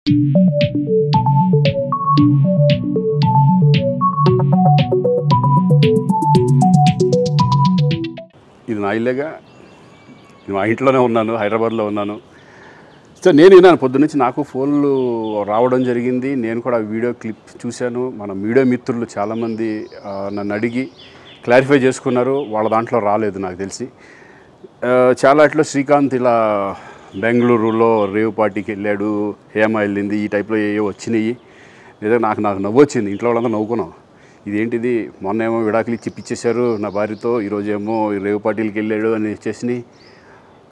ఇది నా ఇల్లేగా, మా ఇంట్లోనే ఉన్నాను, హైదరాబాద్లో ఉన్నాను. సో నేను విన్నాను పొద్దున్నుంచి, నాకు ఫోన్లు రావడం జరిగింది. నేను కూడా వీడియో క్లిప్ చూశాను. మన మీడియా మిత్రులు చాలామంది నన్ను అడిగి క్లారిఫై చేసుకున్నారు. వాళ్ళ దాంట్లో రాలేదు నాకు తెలిసి. చాలా ఇట్లా శ్రీకాంత్ ఇలా బెంగళూరులో రేవ్ పార్టీకి వెళ్ళాడు, హేమ వెళ్ళింది, ఈ టైప్లో ఏవో వచ్చినాయి. నిజంగా నాకు నవ్వు వచ్చింది. ఇంట్లో వాళ్ళందరూ నవ్వుకున్నాం. ఇదేంటిది, మొన్న ఏమో విడాకులు ఇచ్చి పిచ్చేశారు నా భార్యతో, ఈరోజేమో రేవ్ పార్టీలకి వెళ్ళాడు అని వచ్చేసినాయి.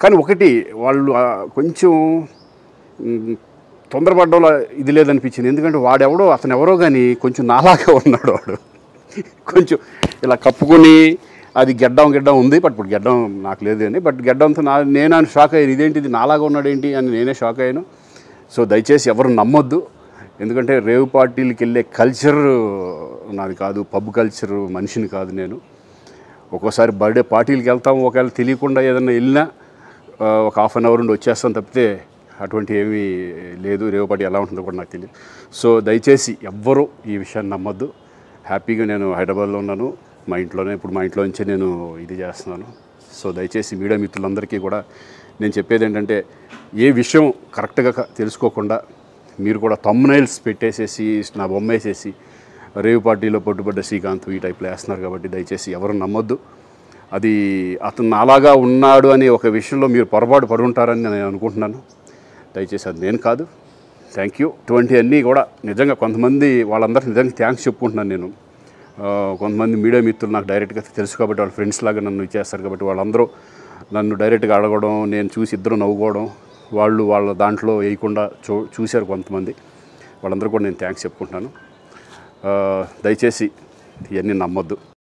కానీ ఒకటి, వాళ్ళు కొంచెం తొందరపడ్డంలో ఇది లేదనిపించింది. ఎందుకంటే వాడెవడో, అతను ఎవరో కానీ కొంచెం నాలాగా ఉన్నాడు. వాడు కొంచెం ఇలా కప్పుకొని, అది గెడ్డం ఉంది, బట్ ఇప్పుడు గెడ్డం నాకు లేదు అని, బట్ గెడ్డంతో నేను షాక్ అయ్యాను. ఇదేంటిది నాలాగా ఉన్నాడు ఏంటి అని నేనే షాక్ అయ్యాను. సో దయచేసి ఎవరు నమ్మొద్దు. ఎందుకంటే రేవ్ పార్టీలకి వెళ్ళే కల్చర్ నాది కాదు, పబ్ కల్చర్ మనిషిని కాదు నేను. ఒక్కోసారి బర్త్డే పార్టీలకి వెళ్తాము, ఒకవేళ తెలియకుండా ఏదైనా వెళ్ళినా ఒక హాఫ్ అన్ అవర్ నుండి వచ్చేస్తాం తప్పితే అటువంటి ఏమీ లేదు. రేవ్ పార్టీ ఎలా ఉంటుందో కూడా నాకు తెలియదు. సో దయచేసి ఎవ్వరూ ఈ విషయాన్ని నమ్మొద్దు. హ్యాపీగా నేను హైదరాబాద్లో ఉన్నాను, మా ఇంట్లోనే. ఇప్పుడు మా ఇంట్లో నుంచే నేను ఇది చేస్తున్నాను. సో దయచేసి మీడియా మిత్రులందరికీ కూడా నేను చెప్పేది ఏంటంటే, ఏ విషయం కరెక్ట్గా తెలుసుకోకుండా మీరు కూడా థంబ్నైల్స్ పెట్టేసేసి, నా బొమ్మ వేసేసి రేవ్ పార్టీలో పట్టుబడ్డ శ్రీకాంత్ ఈ టైప్లో వేస్తున్నారు. కాబట్టి దయచేసి ఎవరు నమ్మొద్దు. అది అతను అలాగా ఉన్నాడు అనే ఒక విషయంలో మీరు పొరపాటు పడి ఉంటారని నేను అనుకుంటున్నాను. దయచేసి అది నేను కాదు. Thank you. ఇటువంటివన్నీ కూడా నిజంగా కొంతమంది, వాళ్ళందరికీ నిజంగా థ్యాంక్స్ చెప్పుకుంటున్నాను నేను. కొంతమంది మీడియా మిత్రులు నాకు డైరెక్ట్గా తెలుసు కాబట్టి, వాళ్ళ ఫ్రెండ్స్ లాగా నన్ను ఇచ్చేస్తారు కాబట్టి, వాళ్ళందరూ నన్ను డైరెక్ట్గా అడగడం, నేను చూసి ఇద్దరు నవ్వుకోవడం, వాళ్ళు వాళ్ళ దాంట్లో వేయకుండా చూశారు కొంతమంది. వాళ్ళందరూ కూడా నేను థ్యాంక్స్ చెప్పుకుంటున్నాను. దయచేసి ఇవన్నీ నమ్మొద్దు.